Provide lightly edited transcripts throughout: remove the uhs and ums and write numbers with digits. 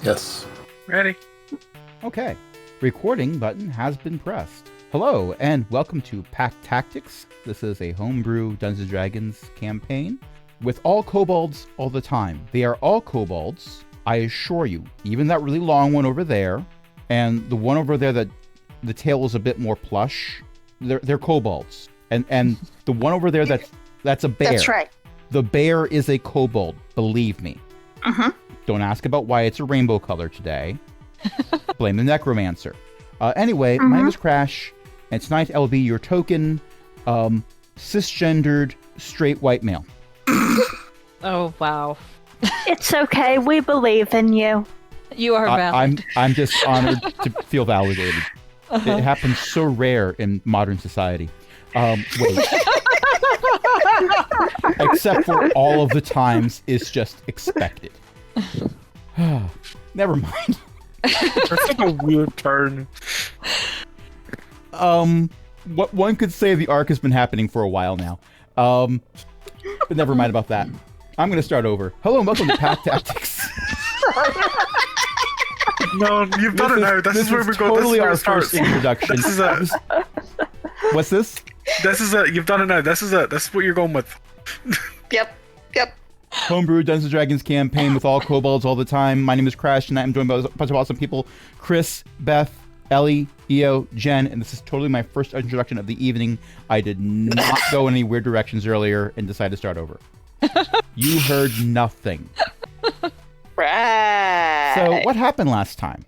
Yes. Ready. Okay. Recording button has been pressed. Hello, and welcome to Pack Tactics. This is a homebrew Dungeons & Dragons campaign with all kobolds all the time. They are all kobolds, I assure you. Even that really long one over there, and the one over there that the tail is a bit more plush, they're kobolds. And the one over there that's a bear. That's right. The bear is a kobold, believe me. Uh-huh. Don't ask about why it's a rainbow color today. Blame the necromancer. Anyway, my name is Crash, and tonight I'll be your token cisgendered straight white male. Oh, wow. It's okay. We believe in you. You are valid. I'm just honored to feel validated. It happens so rare in modern society. Wait. Except for all of the times it's just expected. Never mind. That's like a weird turn. What one could say the arc has been happening for a while now. But never mind about that. I'm going to start over. Hello and welcome to Pack Tactics. No, you've done it now. This is where we go. Totally our this is where it first starts. introduction. This is it. What's this? This is it. You've done it now. This is it. This is what you're going with. Yep. Homebrew Dungeons & Dragons campaign with all kobolds all the time. My name is Crash, and I'm joined by a bunch of awesome people. Chris, Beth, Ellie, Io, Jen, and this is totally my first introduction of the evening. I did not go in any weird directions earlier and decided to start over. You heard nothing. Right. So what happened last time?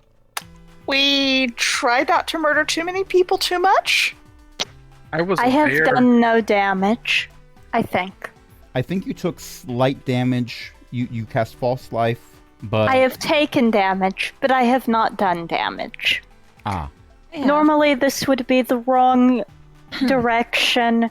We tried not to murder too many people too much. I was. I have there. done no damage, I think. I think you took slight damage. You cast False Life, but... I have taken damage, but I have not done damage. Ah. Yeah. Normally this would be the wrong direction,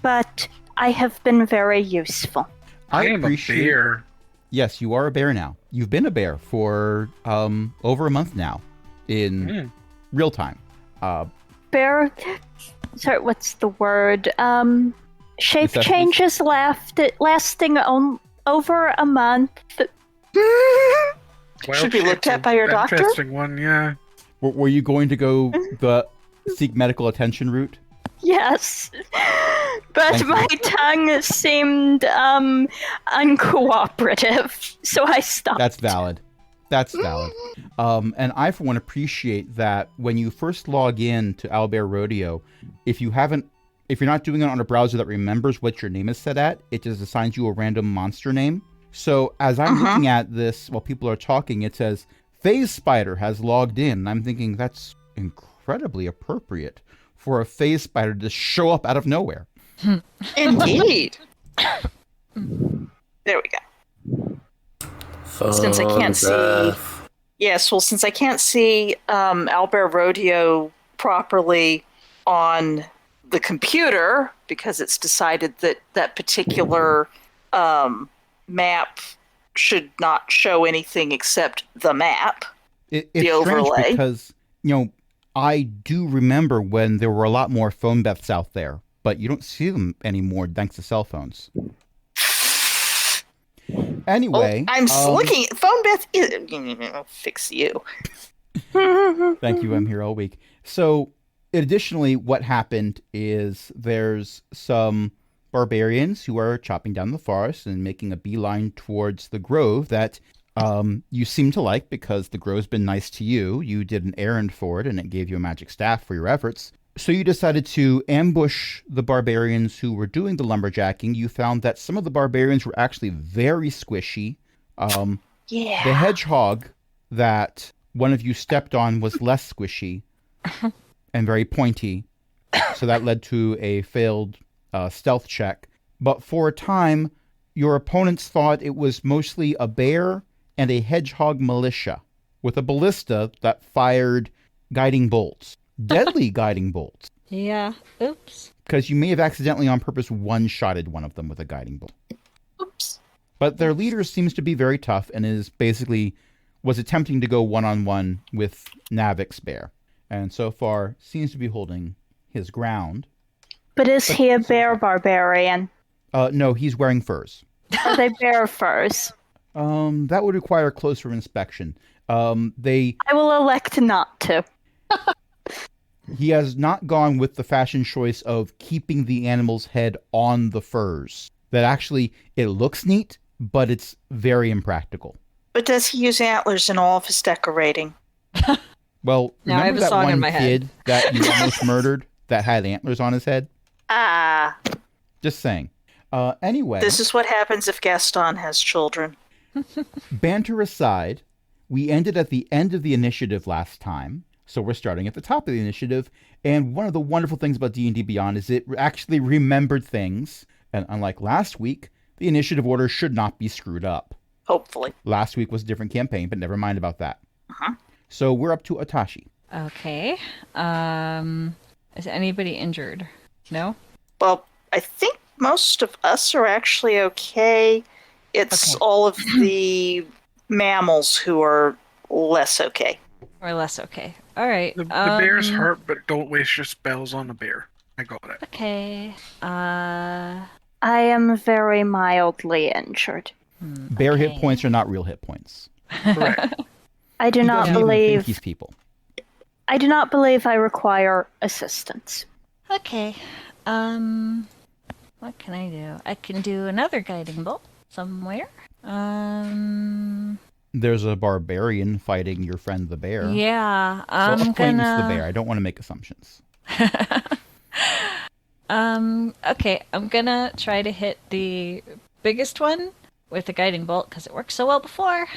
but I have been very useful. I am a bear. Yes, you are a bear now. You've been a bear for over a month now in real time. Sorry, what's the word? Shape Necessities? changes lasting over a month. Should be looked at by your doctor? Interesting one, yeah. Were you going to go the seek medical attention route? Yes, but Thank you. my tongue seemed uncooperative, so I stopped. That's valid. That's valid. And I, for one, appreciate that when you first log in to Owlbear Rodeo, if you're not doing it on a browser that remembers what your name is set at, it just assigns you a random monster name. So as I'm looking at this while people are talking, it says, Phase Spider has logged in. And I'm thinking that's incredibly appropriate for a phase spider to show up out of nowhere. Indeed. There we go. Since I can't see... Yes, well, since I can't see Owlbear Rodeo properly on the computer, because it's decided that that particular map should not show anything except the map, It's the overlay. strange because, I do remember when there were a lot more phone Beths out there, but you don't see them anymore thanks to cell phones. Anyway, I'm looking at phone Beth. Fix you. Thank you. I'm here all week. So, additionally, what happened is there's some barbarians who are chopping down the forest and making a beeline towards the grove that you seem to like because the grove's been nice to you. You did an errand for it and it gave you a magic staff for your efforts. So you decided to ambush the barbarians who were doing the lumberjacking. You found that some of the barbarians were actually very squishy. The hedgehog that one of you stepped on was less squishy and very pointy. So that led to a failed stealth check. But for a time, your opponents thought it was mostly a bear and a hedgehog militia with a ballista that fired guiding bolts. Deadly guiding bolts. Yeah. Oops. Because you may have accidentally on purpose one-shotted one of them with a guiding bolt. Oops. But their leader seems to be very tough and was attempting to go one-on-one with Navik's bear. And so far seems to be holding his ground. But is he a bear barbarian? No, he's wearing furs. Are they bear furs? That would require closer inspection. They I will elect not to. He has not gone with the fashion choice of keeping the animal's head on the furs. That actually, it looks neat, but it's very impractical. But does he use antlers in all of his decorating? Well, Now I have remember a that song in one my head. kid that you almost murdered that had antlers on his head? Ah, Just saying. Anyway, this is what happens if Gaston has children. banter aside, we ended at the end of the initiative last time, so we're starting at the top of the initiative. And one of the wonderful things about D&D Beyond is it actually remembered things. And unlike last week, the initiative order should not be screwed up. Hopefully. Last week was a different campaign, but never mind about that. Uh-huh. So we're up to Atashi. Okay. Is anybody injured? No? Well, I think most of us are actually okay. It's Okay. all of the mammals who are less okay. Or less okay. All right. The bear's hurt, but don't waste your spells on the bear. I got it. Okay. I am very mildly injured. Bear hit points are not real hit points. Correct. I do He not doesn't even think believe. he's people. I do not believe I require assistance. Okay. What can I do? I can do another guiding bolt somewhere. There's a barbarian fighting your friend the bear. Yeah. So I'm acquaintance gonna. the bear. I don't want to make assumptions. Okay, I'm gonna try to hit the biggest one with the guiding bolt because it worked so well before.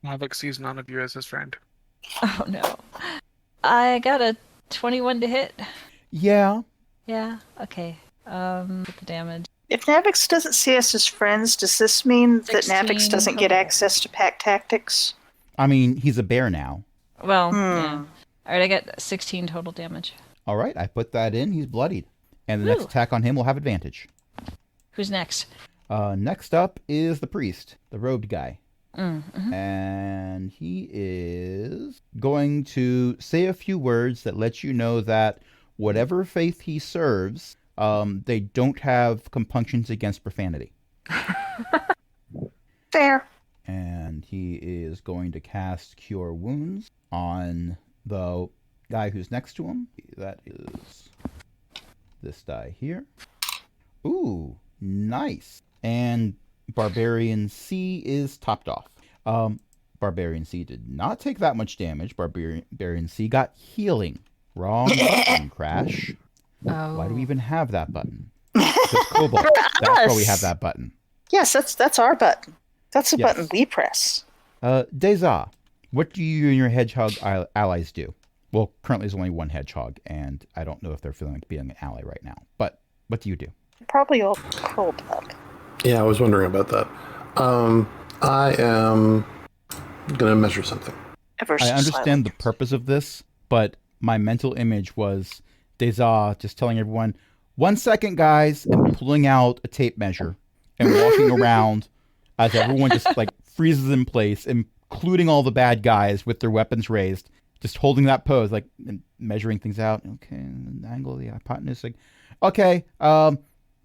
Havoc sees none of you as his friend. Oh no. I got a 21 to hit. Yeah. Yeah, okay. With the damage. If Navix doesn't see us as friends, does this mean that 16 Navix doesn't get total. access to pack tactics? I mean, he's a bear now. Well, yeah. Alright, I got 16 total damage. All right, I put that in. He's bloodied. And the next Woo. attack on him will have advantage. Who's next? Next up is the priest, the robed guy. Mm-hmm. And he is going to say a few words that let you know that whatever faith he serves, they don't have compunctions against profanity. Fair. And he is going to cast Cure Wounds on the guy who's next to him. That is this die here. Ooh, nice. And Barbarian C is topped off. Barbarian C did not take that much damage. Barbarian C got healing. Wrong button, Crash. Oh. Why do we even have that button? It's Cobalt. That's why we have that button. Yes, that's our button. That's the Yes. button we press. Deza, what do you and your hedgehog allies do? Well, currently there's only one hedgehog, and I don't know if they're feeling like being an ally right now. But what do you do? Probably all curled up. Yeah, I was wondering about that. I am going to measure something. Ever I so understand the slightly. purpose of this, but my mental image was Deza just telling everyone, 1 second, guys, and pulling out a tape measure and walking around as everyone just like freezes in place, including all the bad guys with their weapons raised, just holding that pose, like and measuring things out. Okay, and the angle of the hypotenuse, like, okay,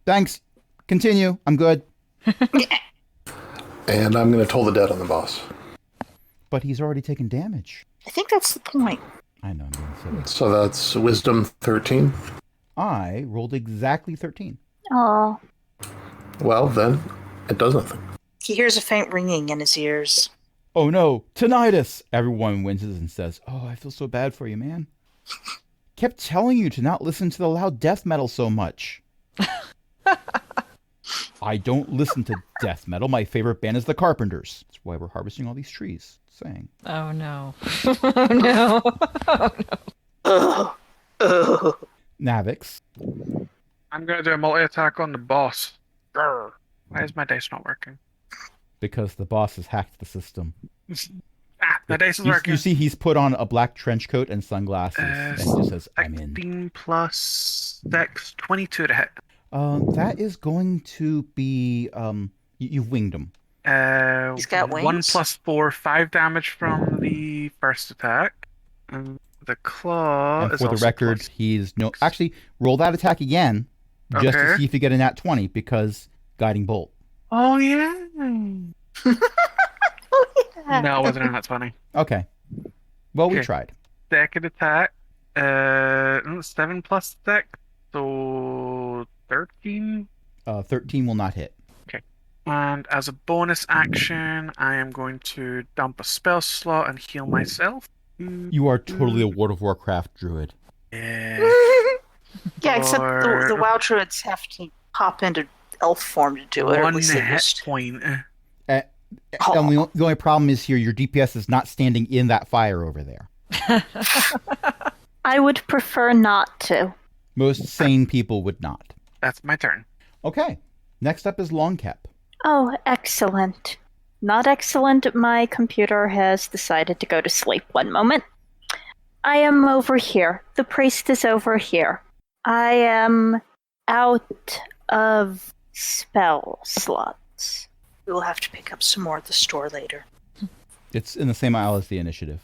thanks, continue, I'm good. And I'm going to toll the dead on the boss. But he's already taken damage. I think that's the point. I know, I'm being silly. So that's Wisdom 13. I rolled exactly 13. Oh, Well, then, it does nothing. He hears a faint ringing in his ears. Oh no, tinnitus! Everyone winces and says, oh, I feel so bad for you, man. Kept telling you to not listen to the loud death metal so much. I don't listen to death metal. My favorite band is the Carpenters. That's why we're harvesting all these trees. Saying. Oh no. Oh no. Oh no. Ugh. Ugh. Navix. I'm gonna do a multi-attack on the boss. Grr. Why is my dice not working? Because the boss has hacked the system. The dice is You working. see he's put on a black trench coat and sunglasses. And he just says, I'm in. 16 plus 6, 22 to hit. That is going to be... you've winged him. He's got 1 wings? plus 4, 5 damage from the first attack. And the claw And is for the also record, plus- he's no... Actually, roll that attack again, just to Okay. see if you get a nat 20, because Guiding Bolt. Oh, yeah. No, it wasn't in that 20. Okay. Well, we Okay. tried. Second attack. 7 plus deck, so 13. 13 will not hit. Okay. And as a bonus action, I am going to dump a spell slot and heal myself. You are totally a World of Warcraft druid. Yeah. Yeah, except the Or WoW druids have to pop into elf form to do it. Or at one least they hit used to. point. And the only problem is here, your DPS is not standing in that fire over there. I would prefer not to. Most sane people would not. That's my turn. Okay. Next up is Longcap. Oh, excellent. Not excellent. My computer has decided to go to sleep. One moment. I am over here. The priest is over here. I am out of spell slots. We will have to pick up some more at the store later. It's in the same aisle as the initiative.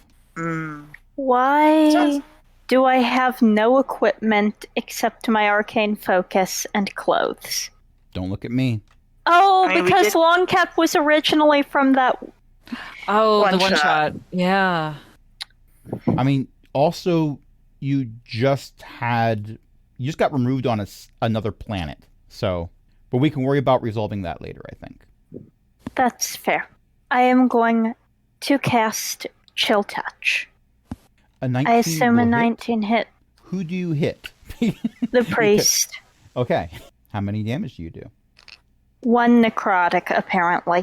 Why Sounds- do I have no equipment except my arcane focus and clothes? Don't look at me. Oh, I mean, we because did- Longcap was originally from that. Oh, the One one shot. shot. Yeah. I mean, also, you just got removed on another planet. So, but we can worry about resolving that later, I think. That's fair. I am going to cast Chill Touch. A 19 I assume will a hit. 19 hit Who do you hit? the priest. Okay. How many damage do you do? 1 necrotic, apparently.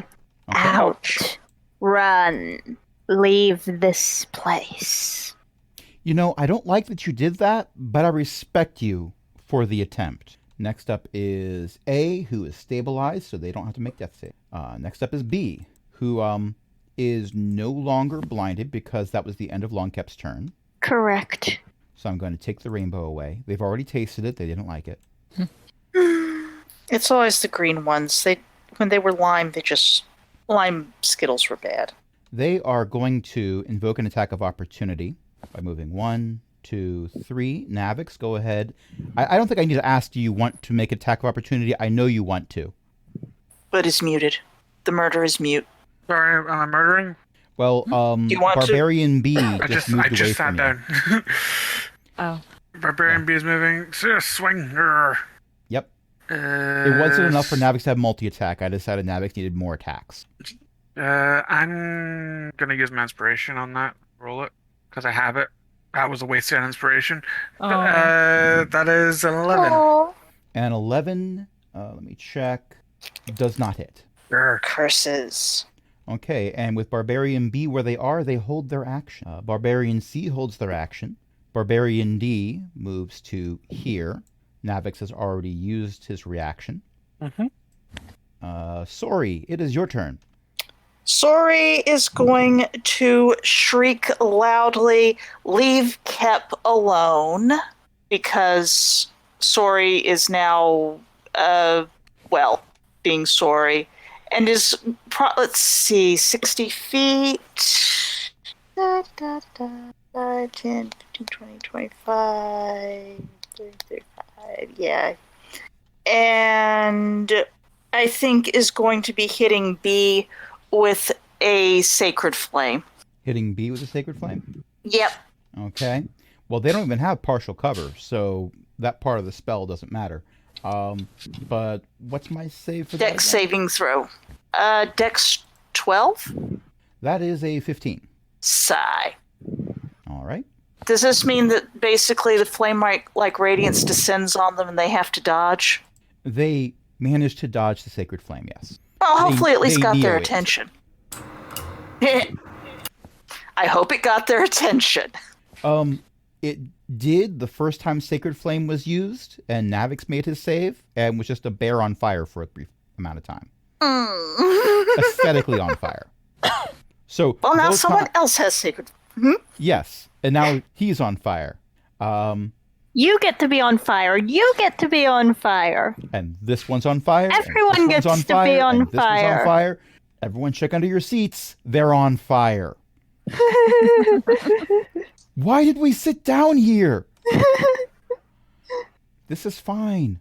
Okay. Out. Run. Leave this place. You know, I don't like that you did that, but I respect you for the attempt. Next up is A, who is stabilized, so they don't have to make death save. Next up is B, who is no longer blinded because that was the end of Longcap's turn. Correct. So I'm going to take the rainbow away. They've already tasted it. They didn't like it. It's always the green ones. When they were lime, lime Skittles were bad. They are going to invoke an attack of opportunity by moving 1, 2, 3. Navix, go ahead. I don't think I need to ask, do you want to make attack of opportunity? I know you want to. But is muted. The murder is mute. Sorry, am I murdering? Well, you want to- Barbarian B I just moved I away just from sat you. down. Oh. Barbarian B is moving. So swing. Grr. Yep. It wasn't enough for Navix to have multi-attack. I decided Navix needed more attacks. I'm gonna use my inspiration on that. Roll it because I have it. That was a wasted inspiration. Oh. That is an 11. And 11, let me check, does not hit. Grr. Curses. Okay, and with Barbarian B where they are, they hold their action. Barbarian C holds their action. Barbarian D moves to here. Navix has already used his reaction. Sorry, it is your turn. Sori is going to shriek loudly, "Leave Kep alone," because Sori is now, being Sori, and is, let's see, 60 feet. 10, 15, 20, 25, 30, 35, yeah. And I think is going to be hitting B with a Sacred Flame. Hitting B with a Sacred Flame? Yep. Okay. Well, they don't even have partial cover, so that part of the spell doesn't matter. But what's my save for that? Dex saving throw. Dex 12? That is a 15. Sigh. All right. Does this mean that basically the flame like radiance descends on them and they have to dodge? They managed to dodge the Sacred Flame, yes. Well, hopefully at least they got their neo-it. attention. I hope it got their attention. It did the first time Sacred Flame was used, and Navix made his save, and was just a bear on fire for a brief amount of time. Aesthetically on fire. So Well, now those someone else has Sacred. Yes, and now he's on fire. You get to be on fire. You get to be on fire. And this one's on fire. and Everyone this one's gets to be on and this one's fire. on fire. Everyone check under your seats. They're on fire. Why did we sit down here? This is fine.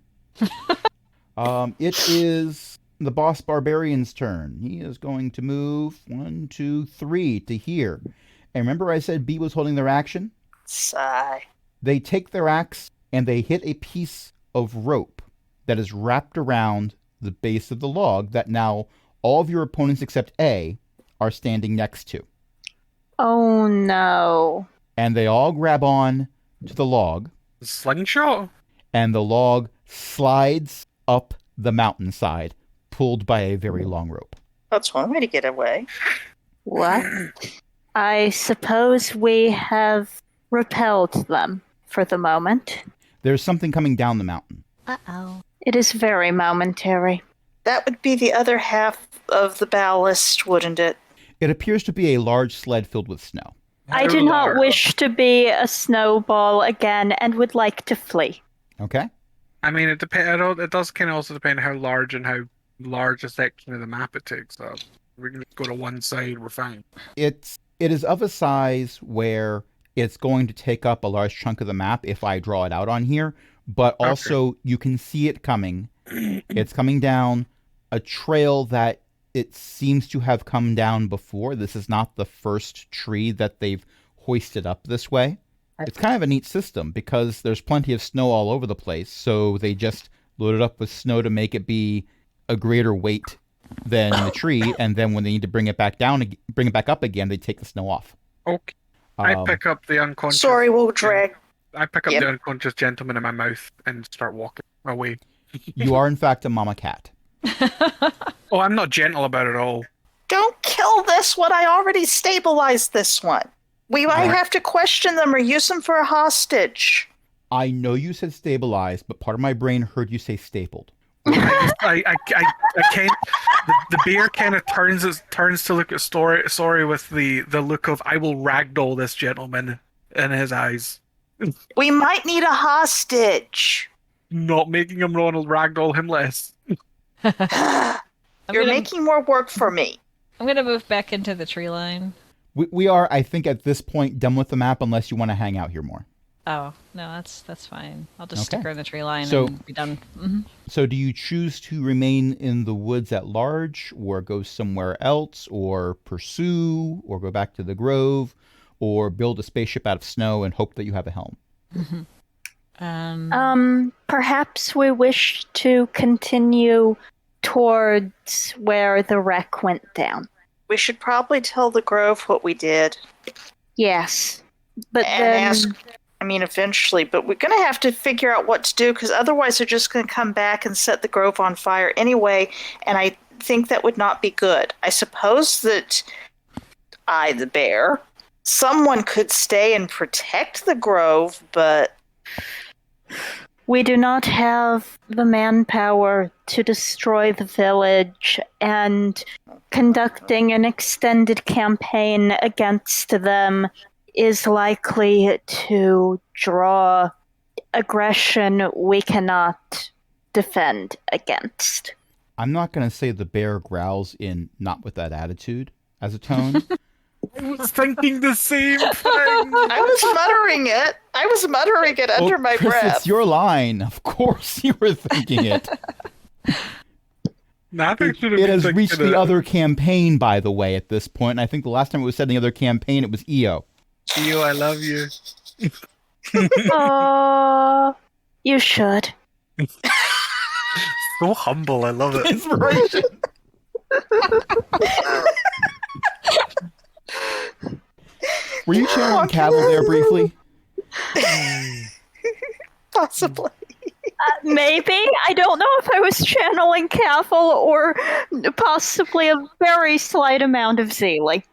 It is the boss barbarian's turn. He is going to move 1, 2, 3 to here. And remember I said B was holding their action? Sigh. They take their axe and they hit a piece of rope that is wrapped around the base of the log that now all of your opponents except A are standing next to. Oh no. And they all grab on to the log, Slingshot? and the log slides up the mountainside, pulled by a very long rope. That's one way to get away. What? I suppose we have repelled them for the moment. There's something coming down the mountain. Uh-oh. It is very momentary. That would be the other half of the ballast, wouldn't it? It appears to be a large sled filled with snow. I do not wish to be a snowball again and would like to flee. Okay? I mean, it does kind of also depend how large a section of the map it takes. So we can go to one side, we're fine. It is of a size where it's going to take up a large chunk of the map if I draw it out on here, but also you can see it coming. It's coming down a trail that it seems to have come down before. This is not the first tree that they've hoisted up this way. It's kind of a neat system because there's plenty of snow all over the place, so they just load it up with snow to make it be a greater weight than the tree, and then when they need to bring it back up again, they take the snow off. Okay. I pick up the unconscious. Sorry, we'll drag. I pick up the unconscious gentleman in my mouth and start walking away. You are, in fact, a mama cat. Oh, I'm not gentle about it all. Don't kill this one. I already stabilized this one. We might have to question them or use them for a hostage. I know you said stabilized, but part of my brain heard you say stapled. I can't. The bear kind of turns to look at Sorry with the look of I will ragdoll this gentleman in his eyes. We might need a hostage. Not making him Ronald ragdoll him less. You're making more work for me. I'm going to move back into the tree line. We are, I think, at this point done with the map unless you want to hang out here more. Oh, no, that's fine. I'll just Okay. stick her in the tree line So- and be done. Mm-hmm. So do you choose to remain in the woods at large, or go somewhere else, or pursue, or go back to the grove, or build a spaceship out of snow and hope that you have a helm? Perhaps we wish to continue towards where the wreck went down. We should probably tell the Grove what we did. Yes. But And then ask, eventually, but we're going to have to figure out what to do because otherwise they're just going to come back and set the Grove on fire anyway, and I think that would not be good. I suppose that I, the bear, someone could stay and protect the Grove, but we do not have the manpower to destroy the village, and conducting an extended campaign against them is likely to draw aggression we cannot defend against. I'm not going to say the bear growls in not with that attitude as a tone. I was thinking the same thing. I was muttering it under my Chris, breath. it's your line. Of course you were thinking it. It has reached the other campaign, by the way, at this point. And I think the last time it was said in the other campaign, it was EO. EO, I love you. Oh, you should. So humble, I love it. Inspiration. Were you channeling Cavill there briefly? Possibly. Maybe. I don't know if I was channeling Cavill or possibly a very slight amount of Zeely.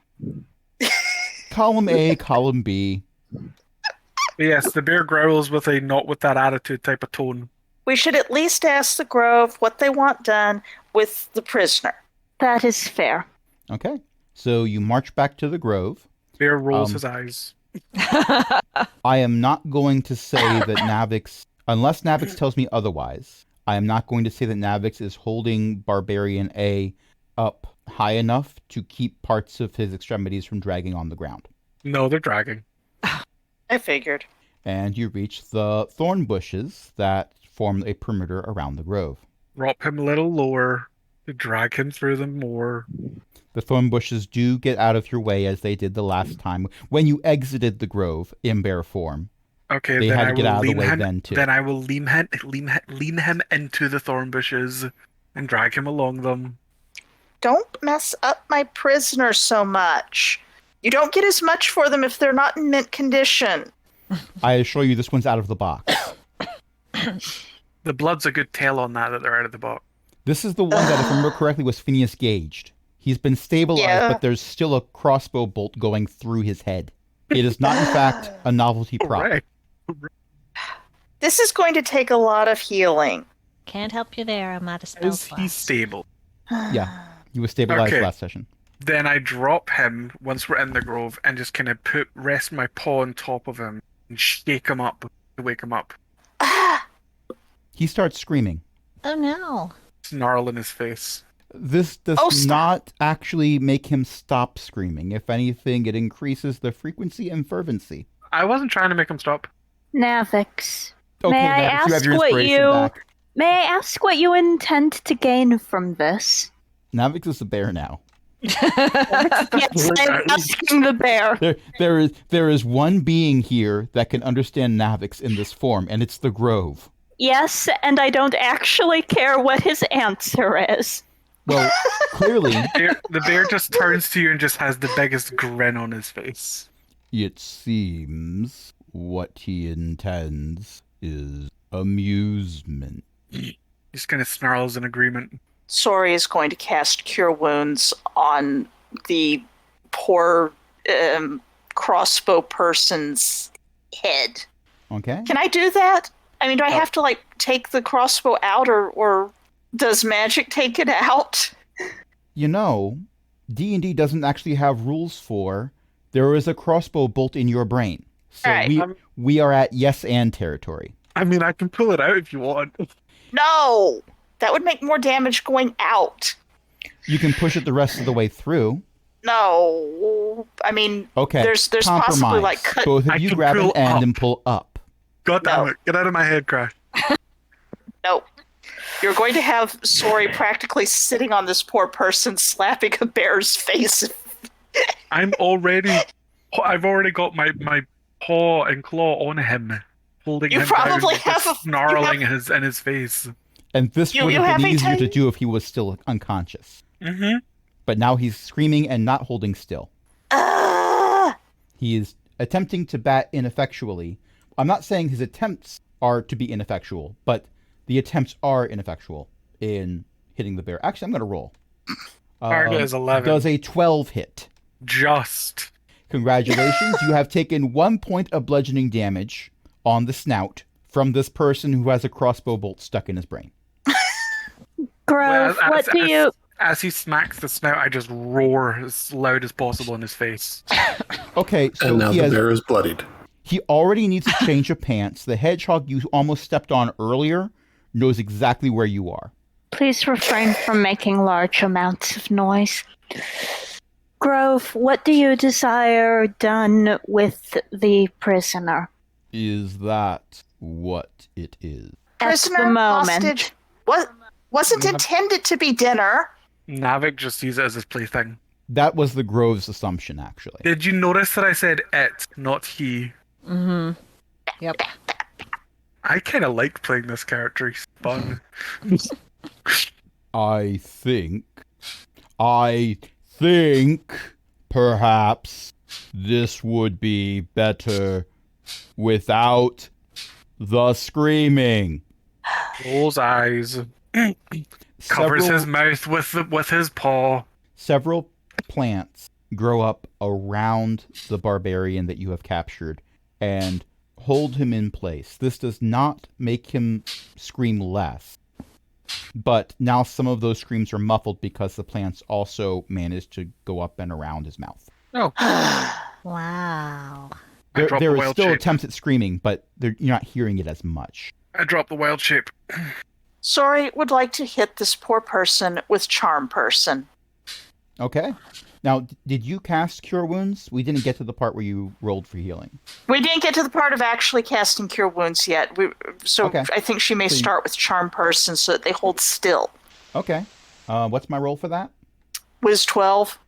Column A, column B. Yes, the bear growls with a not with that attitude type of tone. We should at least ask the Grove what they want done with the prisoner. That is fair. Okay. So you march back to the grove. Bear rolls his eyes. I am not going to say that Navix, unless Navix tells me otherwise, I am not going to say that Navix is holding Barbarian A up high enough to keep parts of his extremities from dragging on the ground. No, they're dragging. I figured. And you reach the thorn bushes that form a perimeter around the grove. Drop him a little lower to drag him through them more. The thorn bushes do get out of your way as they did the last time when you exited the grove in bear form. Okay, They then had to I get will out of the lean way him. then, too. Then I will lean him into the thorn bushes and drag him along them. Don't mess up my prisoners so much. You don't get as much for them if they're not in mint condition. I assure you this one's out of the box. The blood's a good tell on that they're out of the box. This is the one that, if I remember correctly, was Phineas gauged. He's been stabilized, Yeah. but there's still a crossbow bolt going through his head. It is not, in fact, a novelty prop. Right. This is going to take a lot of healing. Can't help you there. I'm out of spell Is he slots. stable? Yeah, he was stabilized Okay. last session. Then I drop him once we're in the grove and just kind of rest my paw on top of him and shake him up to wake him up. He starts screaming. Oh no. Snarl in his face. This does stop. not actually make him stop screaming. If anything, it increases the frequency and fervency. I wasn't trying to make him stop. Navix, Okay, May I Navix, you have ask your what inspiration you- back. may I ask what you intend to gain from this? Navix is a bear now. Yes, I'm asking the bear. There is one being here that can understand Navix in this form, and it's the Grove. Yes, and I don't actually care what his answer is. Well, clearly, The bear just turns to you and just has the biggest grin on his face. it seems what he intends is amusement. Just kind of snarls in agreement. Sori is going to cast Cure Wounds on the poor crossbow person's head. Okay? Can I do that? I mean, do I have to, like, take the crossbow out, or does magic take it out? You know, D&D doesn't actually have rules for there is a crossbow bolt in your brain. So Alright. we are at yes and territory. I mean, I can pull it out if you want. No! That would make more damage going out. You can push it the rest of the way through. No. I mean, Okay. there's compromise. possibly, like, cut. Both of I you can grab an pull end up. and pull up. God damn No. it. Get out of my head, Crash. No. You're going to have Sori practically sitting on this poor person, slapping a bear's face. I've already got my paw and claw on him, holding You him probably down, have just a- snarling in his face. And this You- would you have have been a easier to tiny- do if he was still unconscious. Mm-hmm. But now he's screaming and not holding still. Ah! He is attempting to bat ineffectually. I'm not saying his attempts are to be ineffectual, but the attempts are ineffectual in hitting the bear. Actually, I'm going to roll. Target is 11. Does a 12 hit? Just. Congratulations. You have taken 1 point of bludgeoning damage on the snout from this person who has a crossbow bolt stuck in his brain. Grove, Well, what do you... As he smacks the snout, I just roar as loud as possible in his face. Okay, so And now he the has bear is bloodied. He already needs a change of pants. The hedgehog you almost stepped on earlier knows exactly where you are. Please refrain from making large amounts of noise. Grove, what do you desire done with the prisoner? Is that what it is? At Prisoner, the moment. hostage. What? Wasn't intended to be dinner. Navik just sees it as his plaything. That was the Grove's assumption, actually. Did you notice that I said it, not he? Mm-hmm. Yep. I kind of like playing this character. He's fun. I think perhaps this would be better without the screaming. Rolls eyes. Covers his mouth with his paw. Several plants grow up around the barbarian that you have captured and hold him in place. This does not make him scream less, but now some of those screams are muffled because the plants also managed to go up and around his mouth. Oh, Wow. I dropped There the is wild still shape. attempts at screaming, but you're not hearing it as much. I dropped the wild shape. Sori would like to hit this poor person with Charm Person. Okay. Now, did you cast Cure Wounds? We didn't get to the part where you rolled for healing. We didn't get to the part of actually casting Cure Wounds yet. Okay. I think she may So you- start with Charm Person so that they hold still. Okay. What's my roll for that? Wiz 12.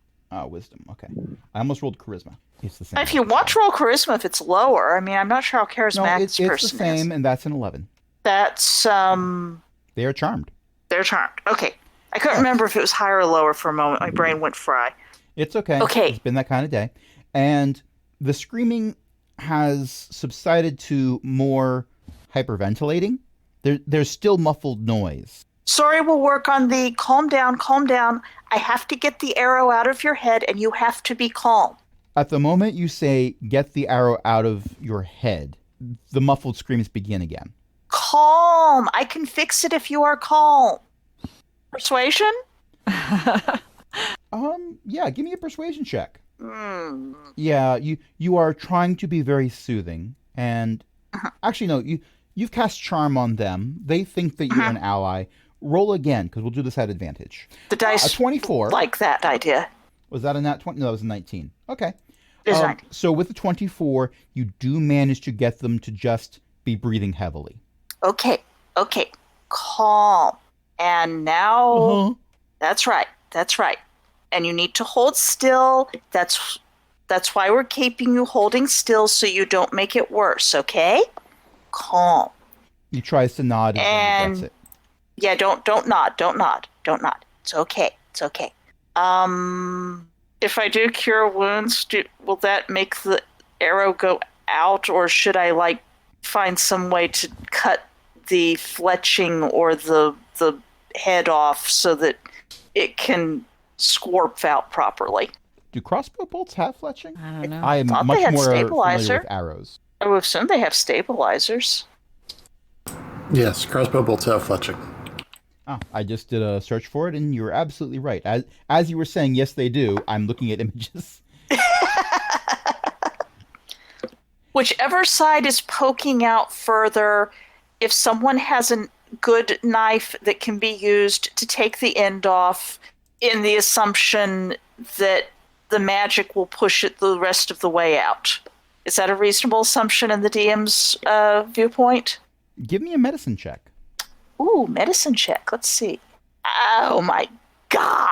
Wisdom. Okay. I almost rolled charisma. It's the same. If you want to roll charisma, if it's lower, I mean, I'm not sure how charismatic No, this it's the person same, is. and that's an 11. That's They are charmed. they're charmed. Okay, I couldn't remember if it was higher or lower for a moment. My brain went fry. It's okay. Okay. It's been that kind of day, and the screaming has subsided to more hyperventilating. There's still muffled noise. Sorry, we'll work on the calm down, calm down. I have to get the arrow out of your head, and you have to be calm. At the moment you say, get the arrow out of your head, the muffled screams begin again. Calm. I can fix it if you are calm. Persuasion? Yeah, give me a persuasion check. Hmm. Yeah, you are trying to be very soothing, and actually no, you've cast charm on them. They think that you're an ally. Roll again, because we'll do this at advantage. The dice A 24. like that idea. Was that a nat 20? No, that was a 19. Okay. It's 19. So with the 24, you do manage to get them to just be breathing heavily. Okay. Calm. And now, that's right. And you need to hold still. That's why we're keeping you holding still, so you don't make it worse, okay? Calm. He tries to nod and he gets it. Yeah, don't nod. It's okay. If I do cure wounds, will that make the arrow go out, or should I find some way to cut the fletching or the head off so that it can scorp out properly? Do crossbow bolts have fletching? I don't know. I am Thought they much had more familiar stabilizer. with arrows. I would assume they have stabilizers. Yes, crossbow bolts have fletching. I just did a search for it, and you're absolutely right. As you were saying, yes, they do. I'm looking at images. Whichever side is poking out further, if someone has a good knife that can be used to take the end off, in the assumption that the magic will push it the rest of the way out. Is that a reasonable assumption in the DM's viewpoint? Give me a medicine check. Ooh, medicine check. Let's see. Oh my God.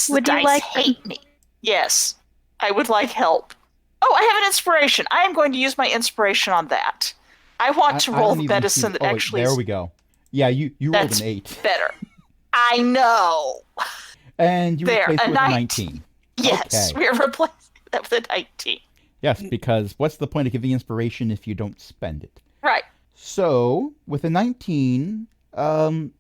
Would the you dice like- hate me. Yes, I would like help. Oh, I have an inspiration. I am going to use my inspiration on that. I want to I roll don't the even medicine see- that oh, actually there is we go. Yeah, you rolled That's an 8. better. I know. And you There, replaced a it with a 19. 19. Yes, Okay. we are replacing that with a 19. Yes, because what's the point of giving inspiration if you don't spend it? Right. So, with a 19,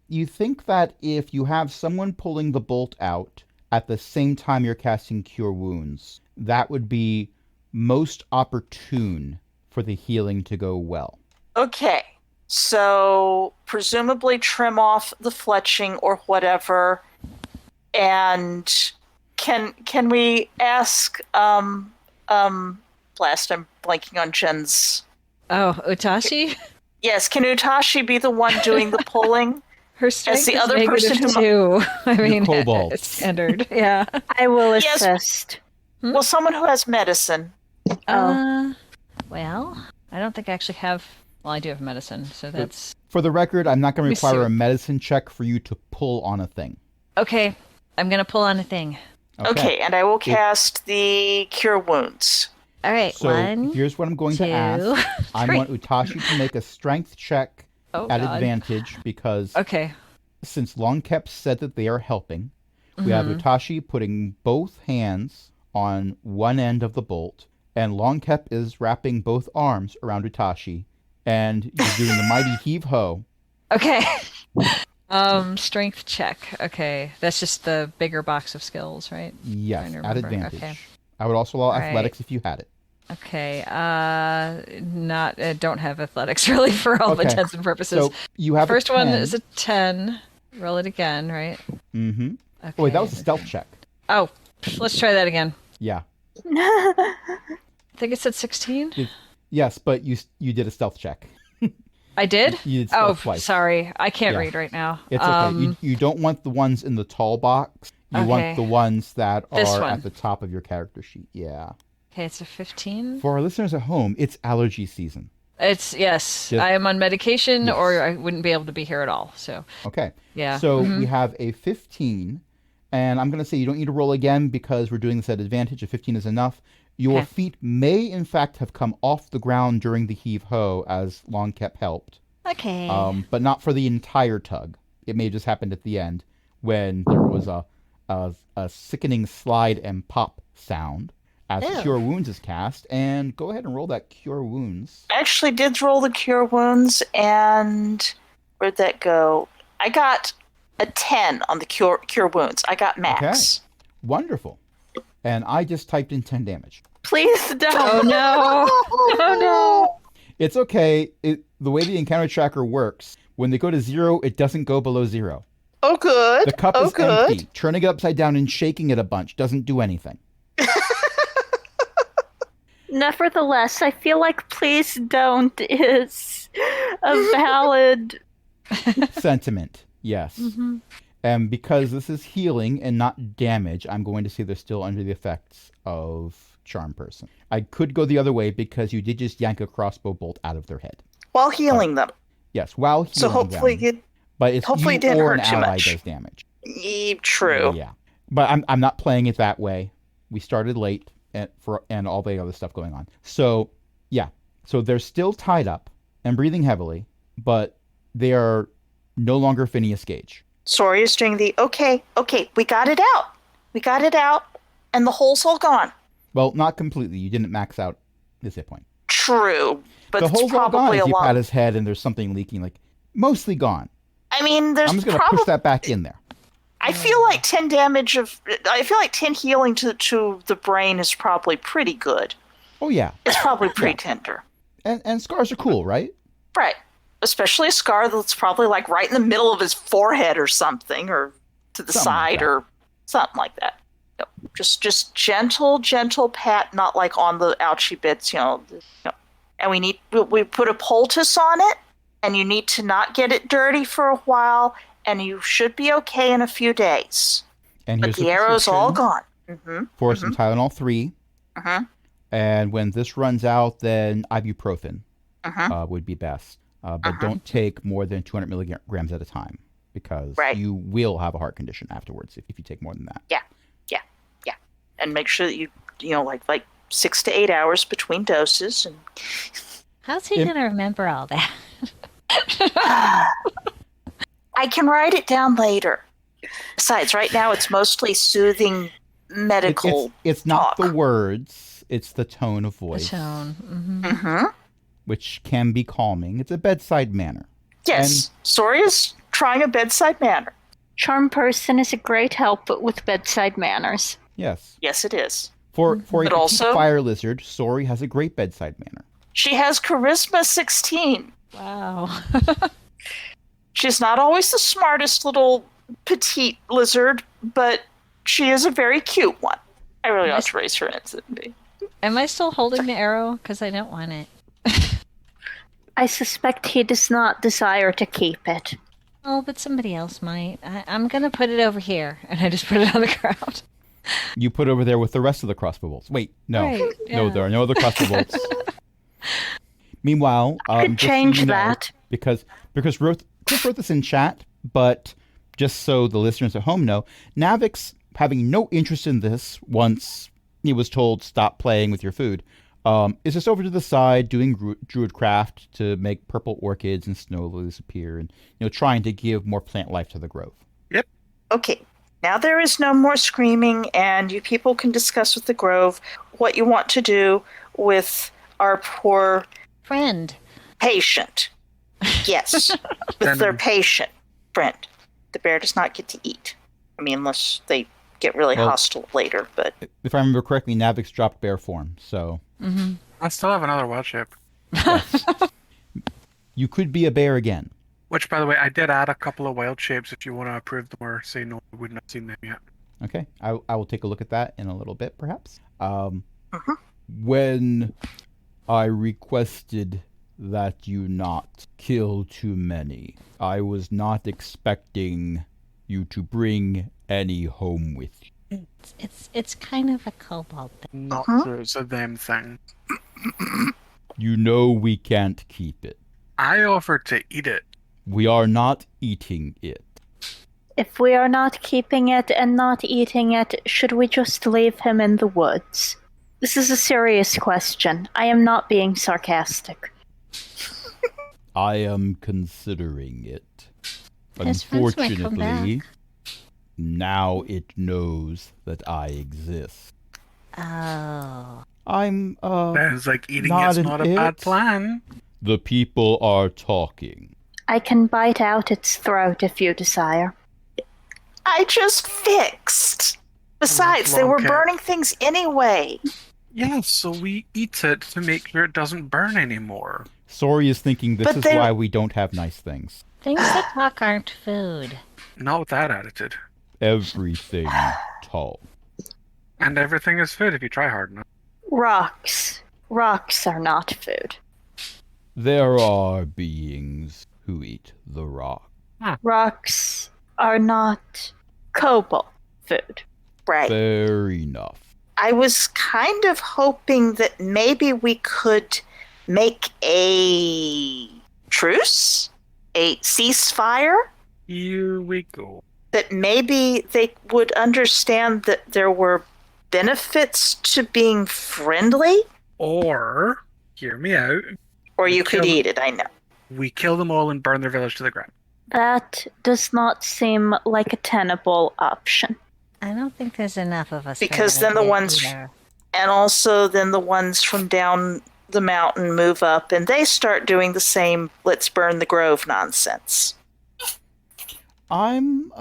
you think that if you have someone pulling the bolt out at the same time you're casting Cure Wounds, that would be most opportune for the healing to go well. Okay. So presumably trim off the fletching or whatever. And can we ask Blast, I'm blanking on Jen's. Oh, Utashi? Yes, can Utashi be the one doing the pulling? Her strength the is other person negative who- 2. I mean, kobold. it's standard. Yeah. I will Yes. assist. Well, someone who has medicine. Well, I don't think I actually have. Well, I do have medicine, so that's For the record, I'm not going to Let me see require what- a medicine check for you to pull on a thing. okay. I'm gonna pull on a thing. Okay, and I will cast the Cure Wounds. All right. So 1, here's what I'm going 2, to ask. I 3. want Utashi to make a strength check Oh, at God. advantage because Okay. since Longkept said that they are helping, we have Utashi putting both hands on one end of the bolt, and Longkept is wrapping both arms around Utashi, and you're doing the mighty heave-ho. Okay. Strength check. Okay, that's just the bigger box of skills, right? Yes, Trying to at remember. advantage. Okay. I would also allow All right. athletics if you had it. Okay. Don't have athletics really for all Okay. intents and purposes. So you have First a one 10. is a 10. Roll it again, right? Mm-hmm. Okay. Oh, wait, that was a stealth check. Oh, let's try that again. Yeah. I think it said 16. Yes, but you did a stealth check. I did? You did Oh, stealth twice. sorry. I can't Yeah. read right now. It's okay. You don't want the ones in the tall box. You want Okay. the ones that This are one. at the top of your character sheet. Yeah. Okay, it's a 15. For our listeners at home, it's allergy season. It's, yes. Yes. I am on medication Yes. or I wouldn't be able to be here at all. So, Okay. yeah. So we have a 15 And I'm going to say you don't need to roll again because we're doing this at advantage. A 15 is enough. Your feet may, in fact, have come off the ground during the heave-ho as Longcap helped. Okay. But not for the entire tug. It may have just happened at the end when there was a sickening slide and pop sound as Ew. Cure Wounds is cast. And go ahead and roll that Cure Wounds. I actually did roll the Cure Wounds, and where'd that go? I got a 10 on the Cure Wounds. I got max. Okay. Wonderful. And I just typed in 10 damage. Please don't. Oh no! Oh no! It's okay. The way the encounter tracker works, when they go to 0, it doesn't go below 0. Oh, good. The cup is empty. Turning it upside down and shaking it a bunch doesn't do anything. Nevertheless, I feel like please don't is a valid... Sentiment, yes. Mm-hmm. And because this is healing and not damage, I'm going to say they're still under the effects of Charm Person. I could go the other way because you did just yank a crossbow bolt out of their head. While healing them. Yes, while healing So hopefully them. But it's hopefully you it didn't or an hurt too ally much. does damage. True. Yeah. But I'm not playing it that way. We started late and all the other stuff going on. So, yeah. So they're still tied up and breathing heavily, but they are no longer Phineas Gage. Sori is doing the, okay, we got it out. We got it out, and the hole's all gone. Well, not completely. You didn't max out his hit point. True, but The it's hole's all gone probably if a you pat lot. his head and there's something leaking, like, mostly gone. I mean, there's I'm just going to probably... push that back in there. I feel like 10 damage of... I feel like 10 healing to the brain is probably pretty good. Oh, yeah. It's probably pretty tender. And scars are cool, right? Right. Especially a scar that's probably like right in the middle of his forehead or something, or to the Something like side that. or something like that. Yep. Just gentle pat, not like on the ouchy bits, And we put a poultice on it, and you need to not get it dirty for a while, and you should be okay in a few days. And But here's the arrow's all gone. Mm-hmm. For some Tylenol 3. Uh-huh. And when this runs out, then ibuprofen Uh-huh. would be best. But don't take more than 200 milligrams at a time because Right. you will have a heart condition afterwards if you take more than that. Yeah. And make sure that you like 6 to 8 hours between doses. And How's he gonna remember all that? I can write it down later. Besides, right now it's mostly soothing medical It's not talk. the words, it's the tone of The voice, tone. Mm-hmm. Mm-hmm. which can be calming. It's a bedside manner. Yes, Sori is trying a bedside manner. Charm Person is a great help with bedside manners. Yes. Yes, it is. For a But petite also- fire lizard, Sori has a great bedside manner. She has charisma 16. Wow. She's not always the smartest little petite lizard, but she is a very cute one. I really ought to raise her incident. Am I still holding the arrow? Because I don't want it. I suspect he does not desire to keep it. Oh, but somebody else might. I'm gonna put it over here, and I just put it on the ground. You put over there with the rest of the crossbow bolts. Wait, no. Right, No, yeah. there are no other crossbow bolts. Meanwhile, Could just so change you know, that. because Chris wrote this in chat, but just so the listeners at home know, Navix, having no interest in this once he was told stop playing with your food, is just over to the side doing druidcraft to make purple orchids and snow lilies appear, and trying to give more plant life to the grove. Okay, now there is no more screaming, and you people can discuss with the Grove what you want to do with our poor Friend. patient. Yes, with their patient friend. The bear does not get to eat. I mean, unless they get really Well- hostile later, but If I remember correctly, Navix dropped bear form, so Mm-hmm. I still have another wild shape. you could be a bear again. Which, by the way, I did add a couple of wild shapes if you want to approve them or say no, we wouldn't have seen them yet. Okay, I will take a look at that in a little bit, perhaps. Mhm. When I requested that you not kill too many, I was not expecting you to bring any home with you. It's kind of a kobold thing. Not true, it's a them thing. You know we can't keep it. I offered to eat it. We are not eating it. If we are not keeping it and not eating it, should we just leave him in the woods? This is a serious question. I am not being sarcastic. I am considering it. His friends might come Unfortunately, back. now it knows that I exist. Oh. I'm, Sounds like eating Not it's an not a bad it. plan. the people are talking. I can bite out its throat if you desire. I just fixed. Besides, they long were cat. burning things anyway. Yeah, so we eat it to make sure it doesn't burn anymore. Sori is thinking this But is they- why we don't have nice things. Things that talk aren't food. Not with that attitude. Everything talk. And everything is food if you try hard enough. Rocks. Rocks are not food. There are beings who eat the rock. Rocks are not cobalt food. Right. Fair enough. I was kind of hoping that maybe we could make a truce, a ceasefire, Here we go. that maybe they would understand that there were benefits to being friendly, Or, hear me out, or you Kill could them. eat it, I know. we kill them all and burn their village to the ground. That does not seem like a tenable option. I don't think there's enough of us. for Because that then the idea ones- either. And also then the ones from down the mountain move up and they start doing the same let's burn the grove nonsense. I'm,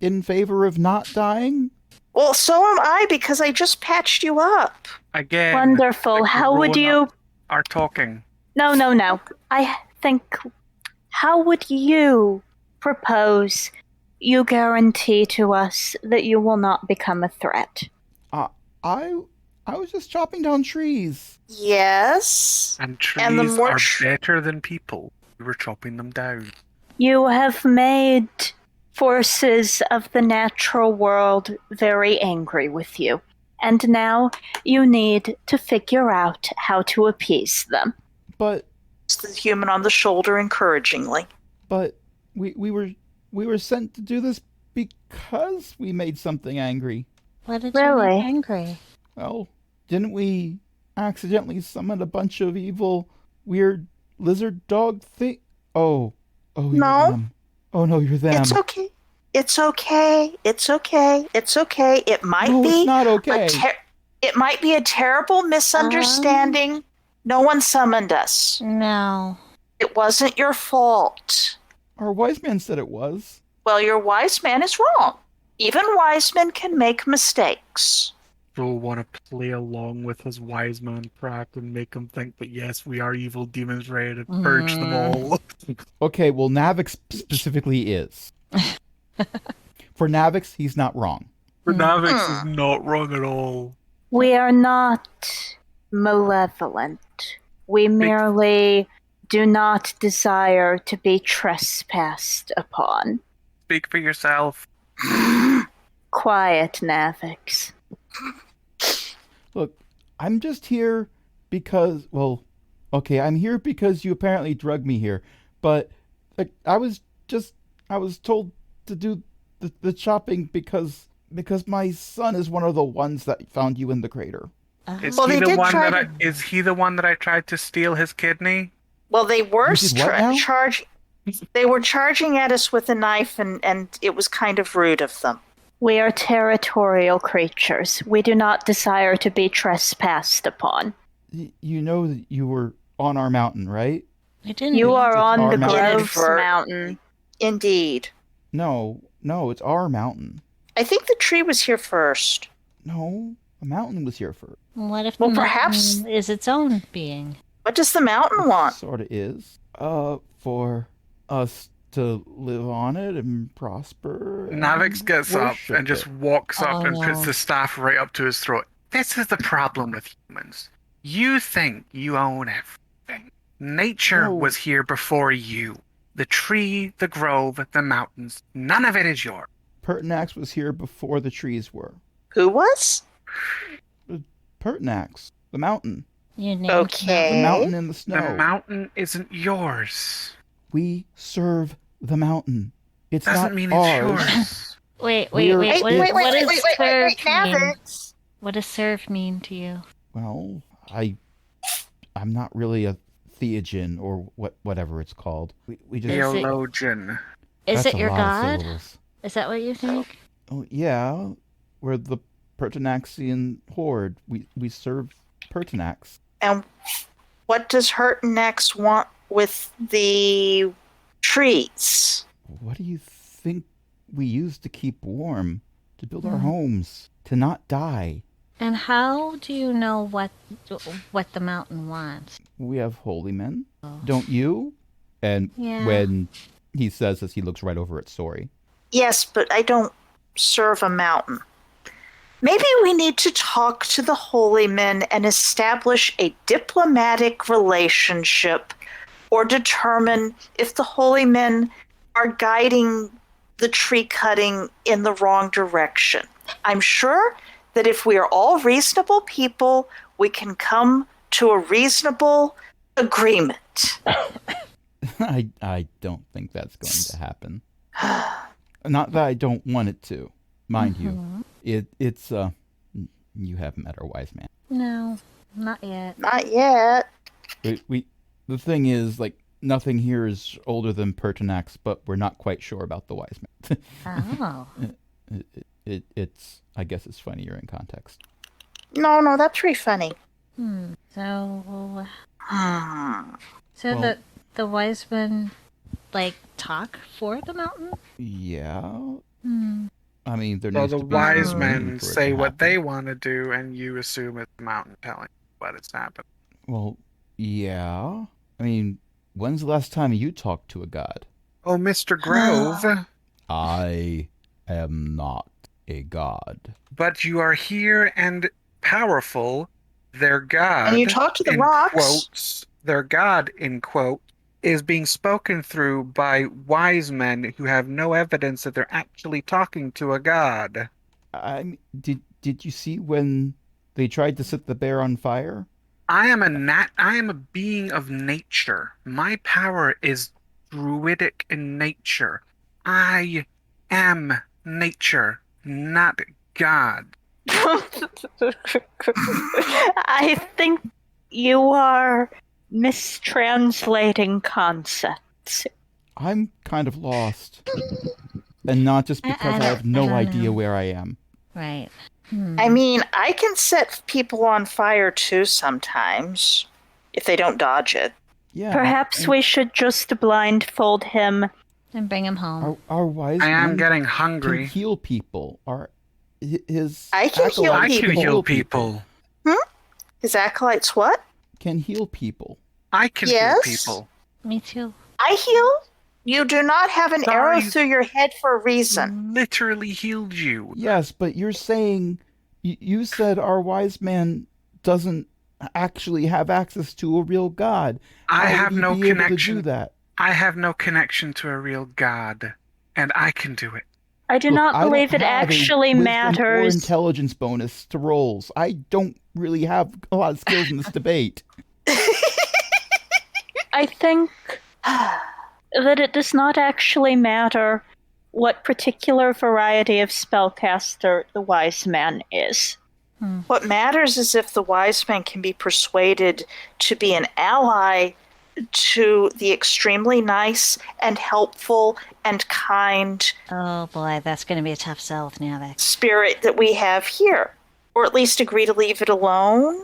in favor of not dying. Well, so am I because I just patched you up. Again, Wonderful. like How would growing you... up are talking. No. I think... How would you propose you guarantee to us that you will not become a threat? I was just chopping down trees. Yes. And trees And the more are tr- better than people. We were chopping them down. You have made forces of the natural world very angry with you. And now you need to figure out how to appease them. But It's the human on the shoulder encouragingly. we were sent to do this because we made something angry. What did you Really? make angry? Well, didn't we accidentally summon a bunch of evil, weird lizard dog thing? Oh, you're No. them. Oh no, you're them. It's okay. It's okay. It's okay. It's okay. It might No, be it's not okay. it might be a terrible misunderstanding. No one summoned us. No. It wasn't your fault. Our wise man said it was. Well, your wise man is wrong. Even wise men can make mistakes. So want to play along with his wise man crack and make him think that yes, we are evil demons ready to purge them all. Okay, well, Navix specifically is. For Navix, he's not wrong. For Navix is not wrong at all. We are not malevolent. We merely do not desire to be trespassed upon. Speak for yourself. Quiet, Navix. Look, I'm just here because, well, okay, I'm here because you apparently drugged me here, but like, I was told to do the chopping because my son is one of the ones that found you in the crater. Is Well, he they the did one try that to- is he the one that I tried to steal his kidney? Well, they were You did what now? They were charging at us with a knife, and it was kind of rude of them. We are territorial creatures. We do not desire to be trespassed upon. You know that you were on our mountain, right? We didn't. You are It's on our the mountain. Grove's Inadvert- mountain. Indeed. No, it's our mountain. I think the tree was here first. No, a mountain was here first. What if Well, the perhaps- mountain is its own being? What does the mountain want? Sort of is. For us to live on it and prosper. and Navix gets up worship and just it. walks up Oh, and puts no. the staff right up to his throat. This is the problem with humans. You think you own everything. Nature No. was here before you. The tree, the grove, the mountains. None of it is yours. Pertinax was here before the trees were. Who was? Pertinax, the mountain. You named Okay. The mountain in the The snow. mountain isn't yours. We serve the mountain. It's Doesn't not mean ours. it's yours. Wait. We're- What, wait, what does served mean? Navix. What does served mean to you? Well, I'm not really a theogen or whatever it's called. We just Is it- Theologian. Is that's it a your lot of god? syllables. Is that what you think? Oh yeah, we're the Pertinaxian horde. We serve Pertinax. And what does Hertinax want with the trees? What do you think we use to keep warm, to build our homes, to not die? And how do you know what the mountain wants? We have holy men, don't you? And Yeah. when he says this, he looks right over at Sori. Yes, but I don't serve a mountain. Maybe we need to talk to the holy men and establish a diplomatic relationship or determine if the holy men are guiding the tree cutting in the wrong direction. I'm sure that if we are all reasonable people, we can come to a reasonable agreement. I don't think that's going to happen. Not that I don't want it to, mind you. It's you haven't met our wise man. No, not yet. Not yet. We the thing is, like, nothing here is older than Pertinax, but we're not quite sure about the wise man. Oh. It's I guess it's funnier in context. No, that's pretty funny. So Hmm. Well- the wise men like talk for the mountain? Yeah. Hmm. I mean, there So needs the to be wise some men reason for it say to what happen. they want to do, and you assume it's the mountain telling you what it's happened. Well, yeah. I mean, when's the last time you talked to a god? Oh, Mr. Grove, I am not a god. but you are here and powerful. Their god, And you talk to the in rocks. quotes, their god, in quote, is being spoken through by wise men who have no evidence that they're actually talking to a god. Did you see when they tried to set the bear on fire? I am a being of nature. My power is druidic in nature. I am nature, not God. I think you are mistranslating concepts. I'm kind of lost. And not just I because I, don't- have no I don't idea know. where I am. Right. I mean, I can set people on fire too sometimes if they don't dodge it. Yeah. Perhaps and we should just blindfold him. And bring him home. our wise I am men getting can hungry. heal people. His I can heal I acolytes can people. heal people. His acolytes what? Can heal people. I can Yes? heal people. Me too. I heal? You do not have an arrow Sorry. through your head for a reason. Literally healed you. Yes, but you're saying you said our wise man doesn't actually have access to a real god. I How have would he no be able to do connection. that? I have no connection to a real god, and I can do it. I do Look, not I don't believe it have a actually wisdom or matters. intelligence bonus to rolls. I don't really have a lot of skills in this debate. I think that it does not actually matter what particular variety of spellcaster the wise man is. What matters is if the wise man can be persuaded to be an ally to the extremely nice and helpful and kind Oh boy, that's going to be a tough sell with Navix. spirit that we have here. Or at least agree to leave it alone.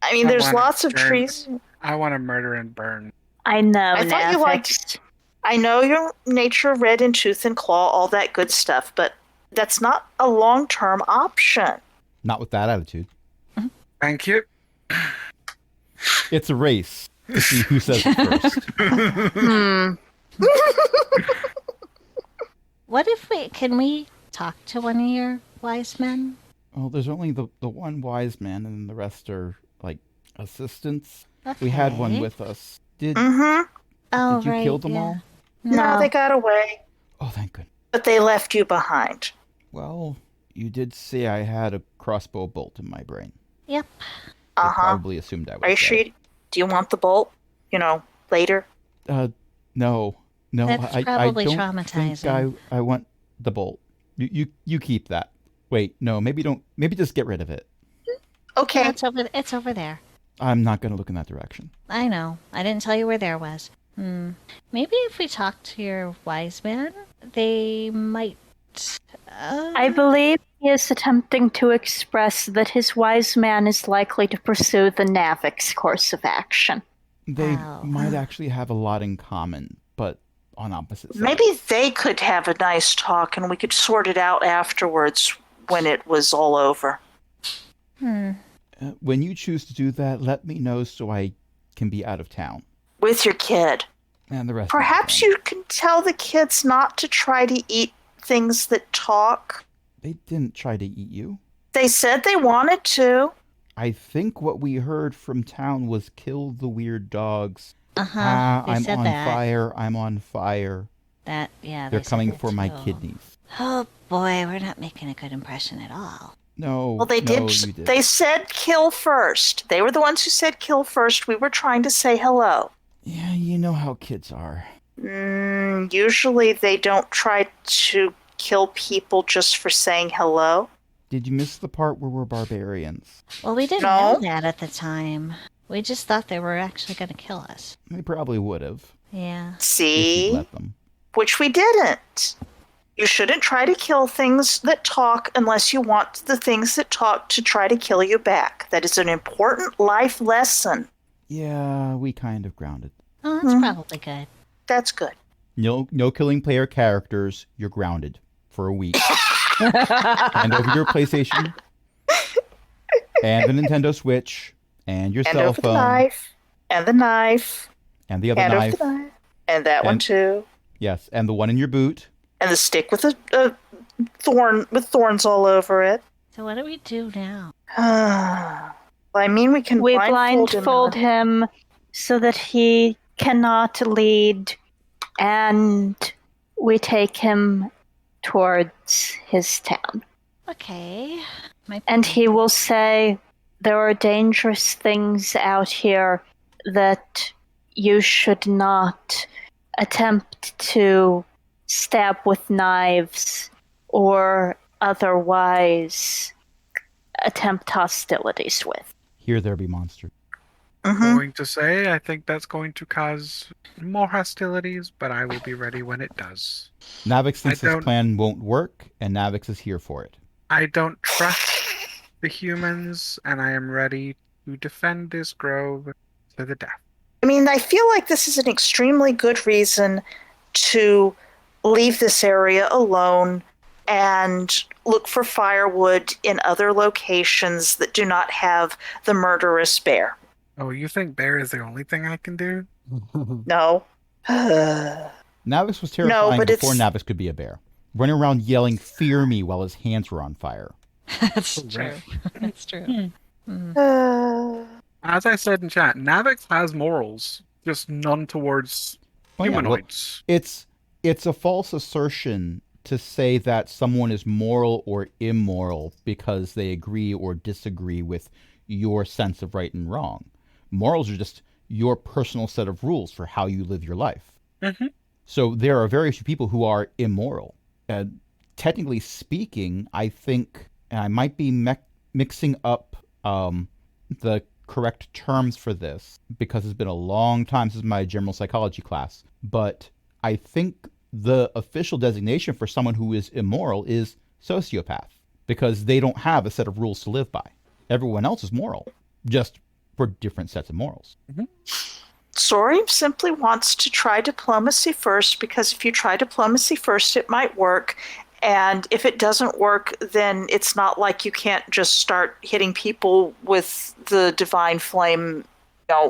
I mean, I there's wanna lots of burn- trees. I want to murder and burn. I know, I thought you Navix. liked- I know your nature red in tooth and claw, all that good stuff, but that's not a long-term option. Not with that attitude. Thank you. It's a race to see who says it first. What if can we talk to one of your wise men? Well, there's only the one wise man, and the rest are like assistants. We had one Okay. with us. Did Mm-hmm. Oh, did you right, kill them yeah. all? No, they got away, Oh, thank goodness. but they left you behind. Well, you did say I had a crossbow bolt in my brain. Yep. They Uh-huh. probably assumed I was Are you dead. sure? Do you want the bolt? Later? No. No, That's I probably don't traumatizing. think I want the bolt. You keep that. Wait, no, maybe don't. Maybe just get rid of it. Okay. Yeah, it's over there. I'm not going to look in that direction. I know. I didn't tell you where there was. Maybe if we talk to your wise man, they might. I believe he is attempting to express that his wise man is likely to pursue the Navik's course of action. They Oh. might actually have a lot in common, but on opposite sides. Maybe they could have a nice talk and we could sort it out afterwards when it was all over. When you choose to do that, let me know so I can be out of town. With your kid. And the rest. Perhaps you can tell the kids not to try to eat things that talk. They didn't try to eat you. They said they wanted to. I think what we heard from town was kill the weird dogs. They I'm said on that. fire. I'm on fire. They're They're coming for my kidneys. Oh boy, we're not making a good impression at all. No. Well, they no, did. You did. They said kill first. They were the ones who said kill first. We were trying to say hello. Yeah, you know how kids are. Usually they don't try to kill people just for saying hello. Did you miss the part where we're barbarians? Well, we didn't No. know that at the time. We just thought they were actually going to kill us. They probably would have. Yeah. If See? you'd let them. Which we didn't. You shouldn't try to kill things that talk unless you want the things that talk to try to kill you back. That is an important life lesson. Yeah, we kind of grounded. Oh, that's probably good. That's good. No killing player characters. You're grounded for a week. Hand over your PlayStation and the Nintendo Switch and your Hand cell over the phone knife. And the knife. and the other Hand knife. over the knife. And that one And- too. Yes, and the one in your boot. And the stick with a thorn with thorns all over it. So what do we do now? Well, I mean, we can We blindfold him so that he cannot lead, and we take him towards his town. Okay. And he will say, there are dangerous things out here that you should not attempt to stab with knives or otherwise attempt hostilities with. Here there be monsters. Mhm. Going to say, I think that's going to cause more hostilities, but I will be ready when it does. Navix thinks I this don't- plan won't work, and Navix is here for it. I don't trust the humans, and I am ready to defend this grove to the death. I mean, I feel like this is an extremely good reason to leave this area alone and look for firewood in other locations that do not have the murderous bear. Oh, you think bear is the only thing I can do? No. Navix was terrifying but before it's- Navix could be a bear. Running around yelling, "Fear me," while his hands were on fire. That's true. Correct. That's true. As I said in chat, Navix has morals, just none towards Oh, yeah, well, humanoids. it's a false assertion to say that someone is moral or immoral because they agree or disagree with your sense of right and wrong. Morals are just your personal set of rules for how you live your life. Mhm. So there are very few people who are immoral. Technically speaking, I think, and I might be mixing up the correct terms for this because it's been a long time since my general psychology class, but I think the official designation for someone who is immoral is sociopath because they don't have a set of rules to live by. Everyone else is moral, just for different sets of morals. Sori simply wants to try diplomacy first because if you try diplomacy first, it might work. And if it doesn't work, then it's not like you can't just start hitting people with the divine flame,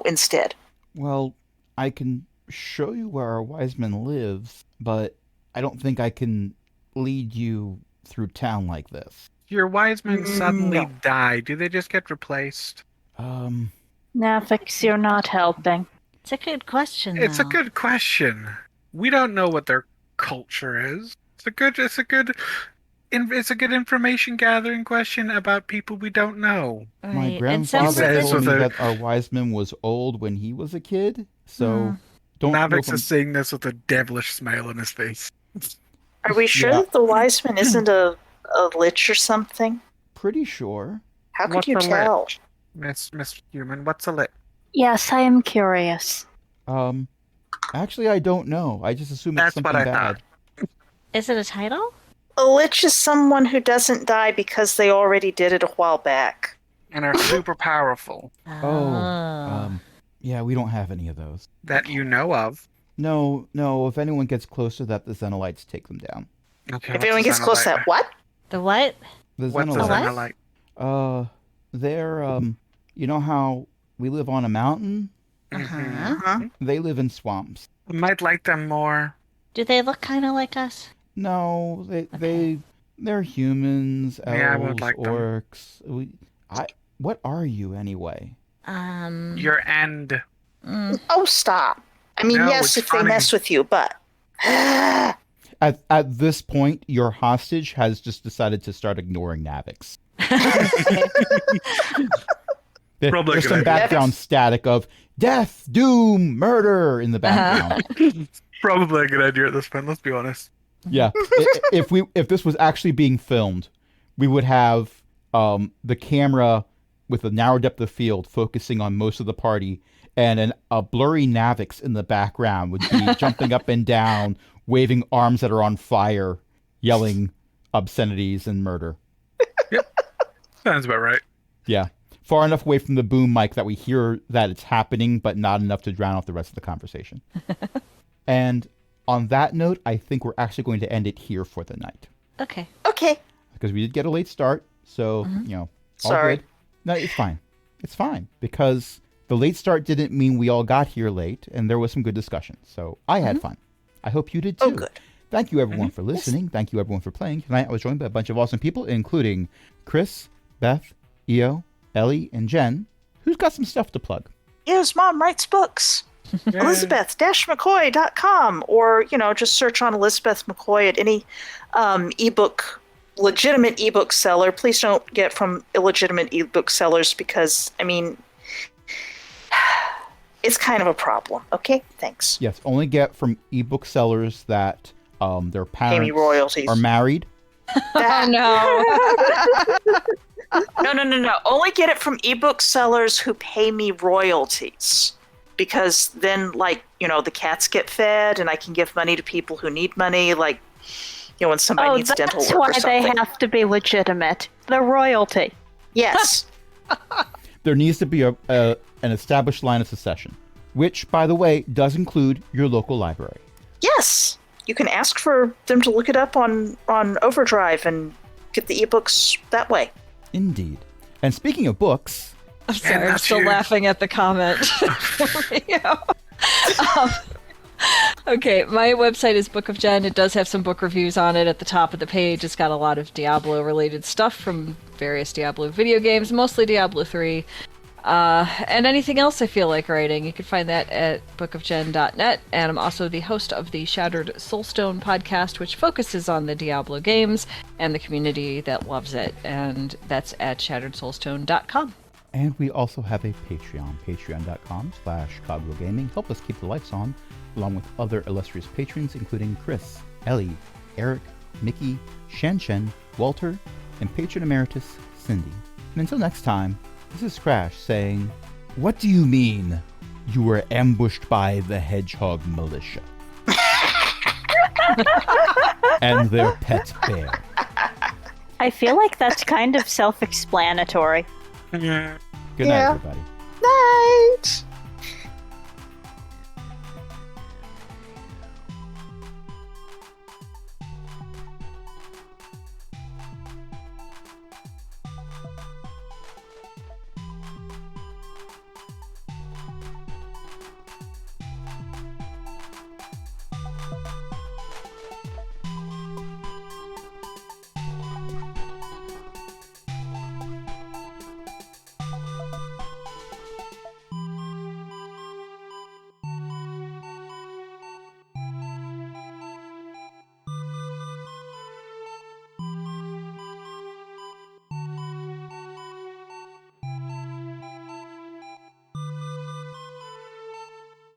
instead. Well, I can show you where our wise man lives, but I don't think I can lead you through town like this. Your wise men suddenly No. die. Do they just get replaced? Navix, you're not helping. It's a good question. It's a though. good question. We don't know what their culture is. It's a good information gathering question about people we don't know. My Right, and grandfather says told me with a- that our wise man was old when he was a kid, so Don't know Navix if I'm- is seeing this with a devilish smile on his face. Are we sure Yeah. that the wise man isn't a lich or something? pretty sure. How could What's you a tell? Mr. Human, what's a lit? Yes, I am curious. Actually, I don't know. I just assume it's That's something what I bad. thought. Is it a title? A lich is someone who doesn't die because they already did it a while back. And are super powerful. Yeah, we don't have any of those. That you know of. No. If anyone gets close to that, the Xenolites take them down. Okay, If anyone gets close to that, what? The what? The What's a Xenolites. Xenolite? They're you know how we live on a mountain? Uh-huh. They live in swamps. I might like them more. Do they look kind of like us? No, they're humans, elves, Yeah, I would like them. orcs. What are you anyway? Your end. Oh, stop. I mean, No, yes, it's if they funny. mess with you, but... At this point, your hostage has just decided to start ignoring Navix. Probably a There's good some idea. background static of death, doom, murder in the background. Probably a good idea at this point, let's be honest. Yeah. If this was actually being filmed, we would have the camera with a narrow depth of field focusing on most of the party, and a blurry Navix in the background would be jumping up and down, waving arms that are on fire, yelling obscenities and murder. Sounds about right. Yeah. Far enough away from the boom mic that we hear that it's happening, but not enough to drown out the rest of the conversation. And on that note, I think we're actually going to end it here for the night. Okay. Okay. Because we did get a late start, so, all Sorry. good. No, it's fine. It's fine. Because the late start didn't mean we all got here late, and there was some good discussion. So I had fun. I hope you did too. Oh, good. Thank you, everyone, for listening. Thank you, everyone, for playing. Tonight, I was joined by a bunch of awesome people, including Chris, Beth, Io, Ellie, and Jen, who's got some stuff to plug. His mom writes books. Elizabeth-McCoy.com, or, just search on Elizabeth McCoy at any legitimate ebook seller. Please don't get from illegitimate ebook sellers because, it's kind of a problem. Okay? Thanks. Yes, only get from ebook sellers that their Pay me parents royalties. are married. Oh, no. No. Only get it from ebook sellers who pay me royalties. Because then, the cats get fed and I can give money to people who need money, when somebody needs dental work that's why or something. they have to be legitimate. The royalty. Yes. There needs to be an established line of succession, which, by the way, does include your local library. Yes. You can ask for them to look it up on Overdrive and get the ebooks that way. Indeed. And speaking of books, I'm sorry, I'm that's still huge. laughing at the comment. Okay, my website is Book of Jen. It does have some book reviews on it at the top of the page. It's got a lot of Diablo-related stuff from various Diablo video games, mostly Diablo 3. And anything else I feel like writing. You can find that at bookofgen.net. And I'm also the host of the Shattered Soulstone podcast, which focuses on the Diablo games and the community that loves it. And that's at shatteredsoulstone.com. and we also have a Patreon, patreon.com/CogwheelGaming. Help us keep the lights on, along with other illustrious patrons, including Chris, Ellie, Eric, Mickey, Shen, Walter, and patron emeritus, Cindy. And until next time, this is Crash saying, "What do you mean you were ambushed by the Hedgehog Militia?" and their pet bear. I feel like that's kind of self-explanatory. Yeah. Good night, Yeah. everybody. Night.